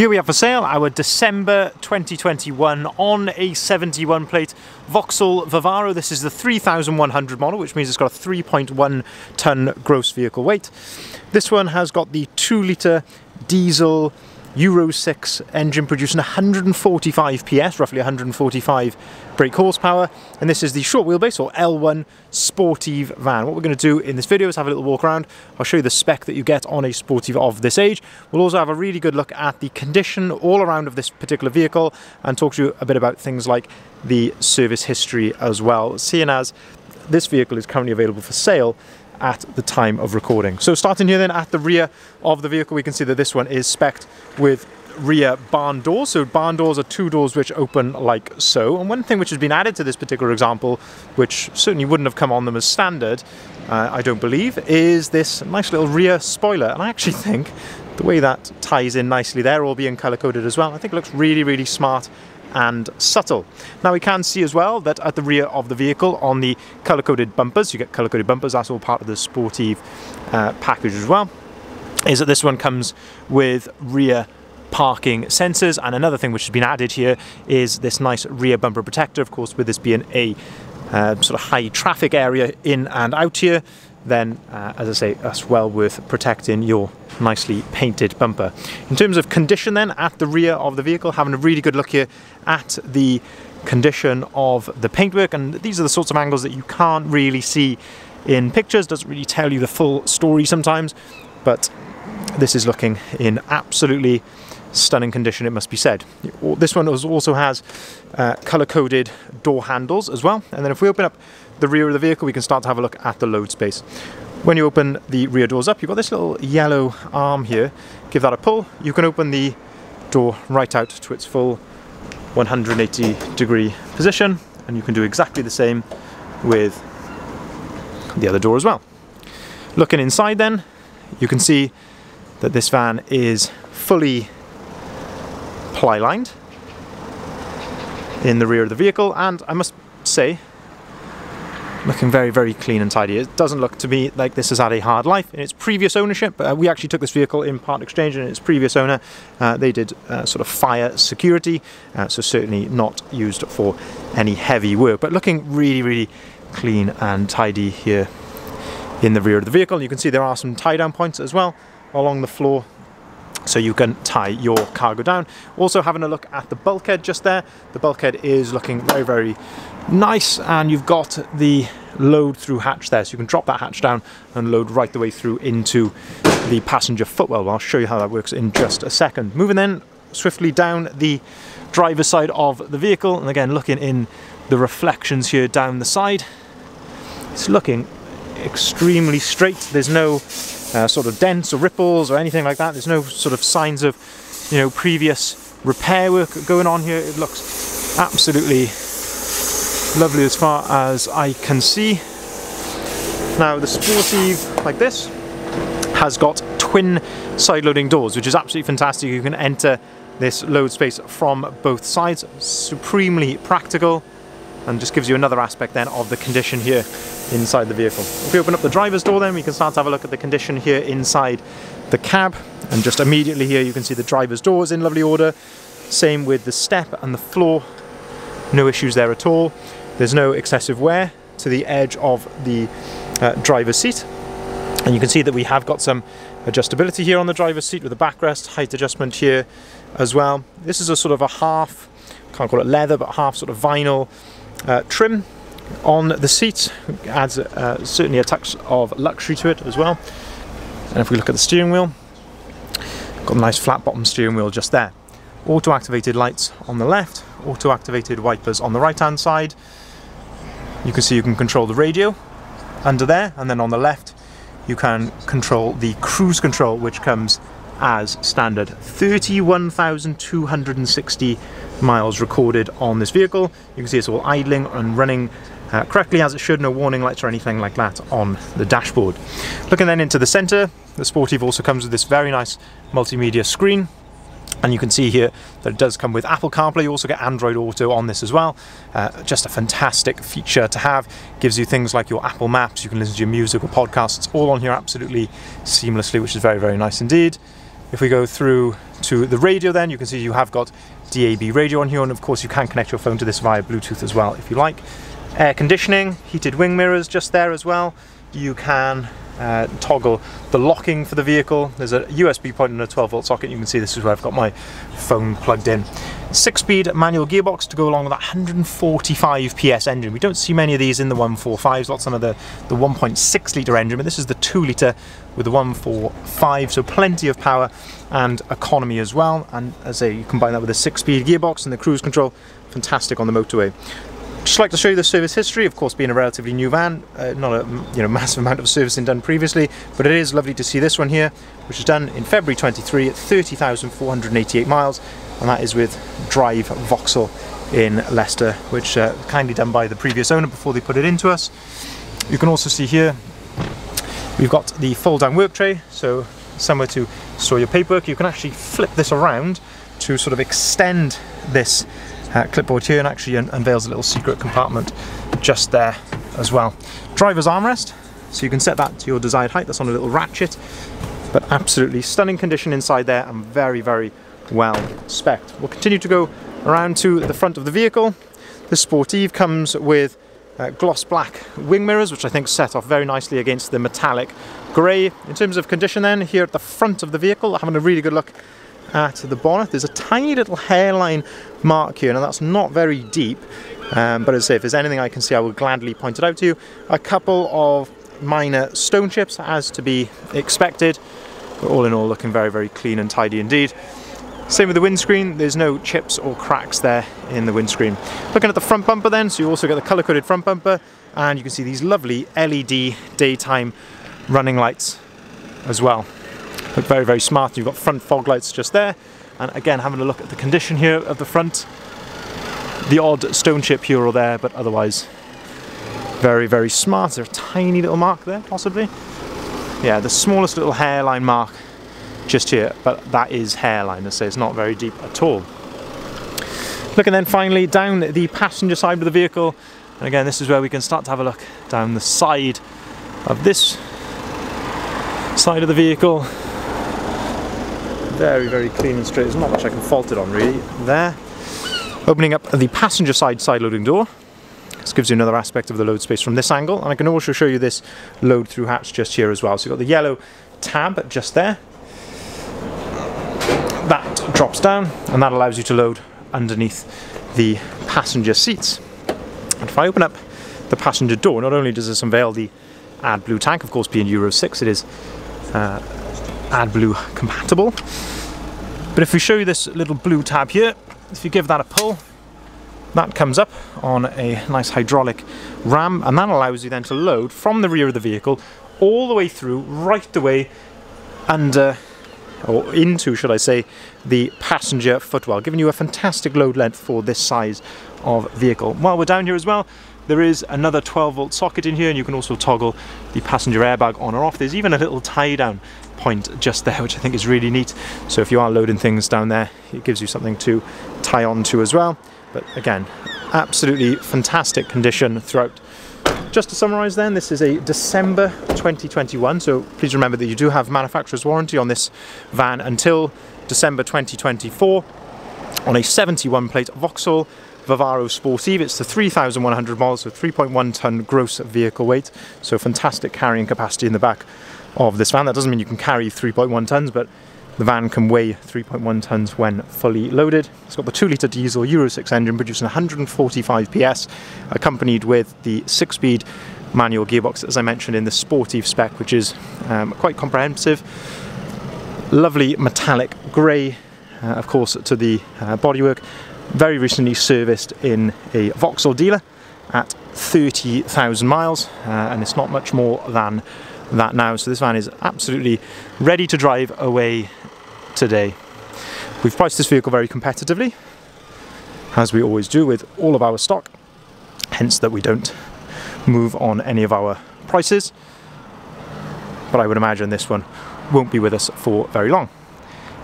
Here we have for sale our December 2021 on a 71 plate Vauxhall Vivaro. This is the 3100 model, which means it's got a 3.1 ton gross vehicle weight. This one has got the 2-litre diesel Euro 6 engine producing 145 PS, roughly 145 brake horsepower, and this is the short wheelbase or L1 Sportive van. What we're going to do in this video is have a little walk around. I'll show you the spec that you get on a Sportive of this age. We'll also have a really good look at the condition all around of this particular vehicle and talk to you a bit about things like the service history as well, seeing as this vehicle is currently available for sale at the time of recording. So starting here then at the rear of the vehicle, we can see that this one is spec'd with rear barn doors. So barn doors are 2 doors which open like so. And one thing which has been added to this particular example, which certainly wouldn't have come on them as standard, I don't believe, is this nice little rear spoiler. And I actually think the way that ties in nicely there, all being color coded as well, I think it looks really, really smart and subtle. Now we can see as well that at the rear of the vehicle on the colour-coded bumpers, you get colour-coded bumpers, that's all part of the Sportive package as well, is that this one comes with rear parking sensors. And another thing which has been added here is this nice rear bumper protector. Of course, with this being a sort of high traffic area in and out here, then as I say, that's well worth protecting your nicely painted bumper. In terms of condition then at the rear of the vehicle, having a really good look here at the condition of the paintwork, and these are the sorts of angles that you can't really see in pictures, doesn't really tell you the full story sometimes, but this is looking in absolutely stunning condition, it must be said. This one also has colour-coded door handles as well, and then if we open up the rear of the vehicle, we can start to have a look at the load space. When you open the rear doors up, you've got this little yellow arm here. Give that a pull, you can open the door right out to its full 180-degree position, and you can do exactly the same with the other door as well. Looking inside then, you can see that this van is fully ply-lined in the rear of the vehicle, and I must say, looking very, very clean and tidy. It doesn't look to me like this has had a hard life in its previous ownership. We actually took this vehicle in part exchange, and its previous owner, they did sort of fire security, so certainly not used for any heavy work, but looking really, really clean and tidy here in the rear of the vehicle. You can see there are some tie-down points as well along the floor, so you can tie your cargo down. Also having a look at the bulkhead just there, the bulkhead is looking very, very nice, and you've got the load through hatch there, so you can drop that hatch down and load right the way through into the passenger footwell. I'll show you how that works in just a second. Moving then swiftly down the driver's side of the vehicle, and again looking in the reflections here down the side, it's looking extremely straight. There's no sort of dents or ripples or anything like that. There's no sort of signs of, you know, previous repair work going on here. It looks absolutely lovely as far as I can see. Now the Sportive like this has got twin side loading doors, which is absolutely fantastic. You can enter this load space from both sides, supremely practical, and just gives you another aspect then of the condition here inside the vehicle. If we open up the driver's door then, we can start to have a look at the condition here inside the cab, and just immediately here you can see the driver's door is in lovely order. Same with the step and the floor, no issues there at all. There's no excessive wear to the edge of the driver's seat, and you can see that we have got some adjustability here on the driver's seat with the backrest, height adjustment here as well. This is a sort of a half, can't call it leather, but half sort of vinyl trim on the seats. Adds certainly a touch of luxury to it as well. And if we look at the steering wheel, got a nice flat bottom steering wheel just there. Auto activated lights on the left, auto activated wipers on the right hand side. You can see you can control the radio under there, and then on the left you can control the cruise control, which comes as standard. 31,260 miles recorded on this vehicle. You can see it's all idling and running correctly as it should, no warning lights or anything like that on the dashboard. Looking then into the centre, the Sportive also comes with this very nice multimedia screen, and you can see here that it does come with Apple CarPlay. You also get Android Auto on this as well. Just a fantastic feature to have. Gives you things like your Apple Maps, you can listen to your music or podcasts all on here absolutely seamlessly, which is very, very nice indeed. If we go through to the radio then, you can see you have got DAB radio on here, and of course you can connect your phone to this via Bluetooth as well if you like. Air conditioning, heated wing mirrors just there as well. You can toggle the locking for the vehicle. There's a USB point and a 12-volt socket. You can see this is where I've got my phone plugged in. 6-speed manual gearbox to go along with that 145 PS engine. We don't see many of these in the 145s, lots of the 1.6 litre engine, but this is the 2 litre with the 145, so plenty of power and economy as well. And as I say, you combine that with a 6-speed gearbox and the cruise control, fantastic on the motorway. Just like to show you the service history, of course being a relatively new van, not a massive amount of servicing done previously, but it is lovely to see this one here, which is done in February 23 at 30,488 miles, and that is with Drive Vauxhall in Leicester, which kindly done by the previous owner before they put it into us. You can also see here we've got the fold down work tray, so somewhere to store your paperwork. You can actually flip this around to sort of extend this clipboard here, and actually unveils a little secret compartment just there as well. Driver's armrest, so you can set that to your desired height. That's on a little ratchet, but absolutely stunning condition inside there and very, very well spec'd. We'll continue to go around to the front of the vehicle. The Sportive comes with gloss black wing mirrors, which I think set off very nicely against the metallic grey. In terms of condition then, here at the front of the vehicle, having a really good look at the bonnet, there's a tiny little hairline mark here. Now that's not very deep, but as I say, if there's anything I can see, I will gladly point it out to you. A couple of minor stone chips, as to be expected, but all in all looking very, very clean and tidy indeed. Same with the windscreen, there's no chips or cracks there in the windscreen. Looking at the front bumper then, so you also get the colour-coded front bumper, and you can see these lovely LED daytime running lights as well. Look very, very smart. You've got front fog lights just there, and again having a look at the condition here of the front, the odd stone chip here or there, but otherwise very, very smart. There's a tiny little mark there possibly, yeah, the smallest little hairline mark just here, but that is hairline, I say, it's not very deep at all. Looking then finally down the passenger side of the vehicle, and again this is where we can start to have a look down the side of this side of the vehicle. Very, very clean and straight. There's not much I can fault it on really there. Opening up the passenger side loading door. This gives you another aspect of the load space from this angle, and I can also show you this load through hatch just here as well. So you've got the yellow tab just there. That drops down, and that allows you to load underneath the passenger seats. And if I open up the passenger door, not only does this unveil the AdBlue tank, of course being Euro 6 it is AdBlue compatible, but if we show you this little blue tab here, if you give that a pull, that comes up on a nice hydraulic ram, and that allows you then to load from the rear of the vehicle all the way through, right the way under, or into should I say, the passenger footwell, giving you a fantastic load length for this size of vehicle. While we're down here as well, there is another 12-volt socket in here, and you can also toggle the passenger airbag on or off. There's even a little tie-down point just there, which I think is really neat. So if you are loading things down there, it gives you something to tie on to as well. But again, absolutely fantastic condition throughout. Just to summarise then, this is a December 2021, so please remember that you do have manufacturer's warranty on this van until December 2024 on a 71 plate Vauxhall Vivaro Sportive. It's the 3,100 miles, so 3.1 tonne gross vehicle weight, so fantastic carrying capacity in the back of this van. That doesn't mean you can carry 3.1 tonnes, but the van can weigh 3.1 tonnes when fully loaded. It's got the 2 litre diesel Euro 6 engine producing 145 PS, accompanied with the 6-speed manual gearbox, as I mentioned in the Sportive spec, which is quite comprehensive. Lovely metallic grey, of course, to the bodywork. Very recently serviced in a Vauxhall dealer at 30,000 miles, and it's not much more than that now, so this van is absolutely ready to drive away today. We've priced this vehicle very competitively, as we always do with all of our stock, hence that we don't move on any of our prices, but I would imagine this one won't be with us for very long.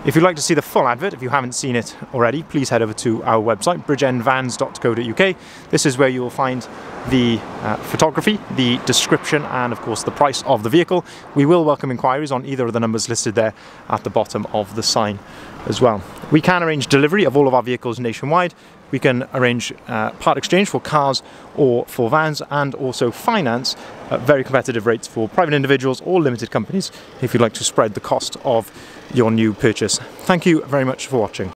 If you'd like to see the full advert, if you haven't seen it already, please head over to our website, bridgeendvans.co.uk. This is where you will find the photography, the description, and of course the price of the vehicle. We will welcome inquiries on either of the numbers listed there at the bottom of the sign as well. We can arrange delivery of all of our vehicles nationwide. We can arrange part exchange for cars or for vans, and also finance at very competitive rates for private individuals or limited companies if you'd like to spread the cost of your new purchase. Thank you very much for watching.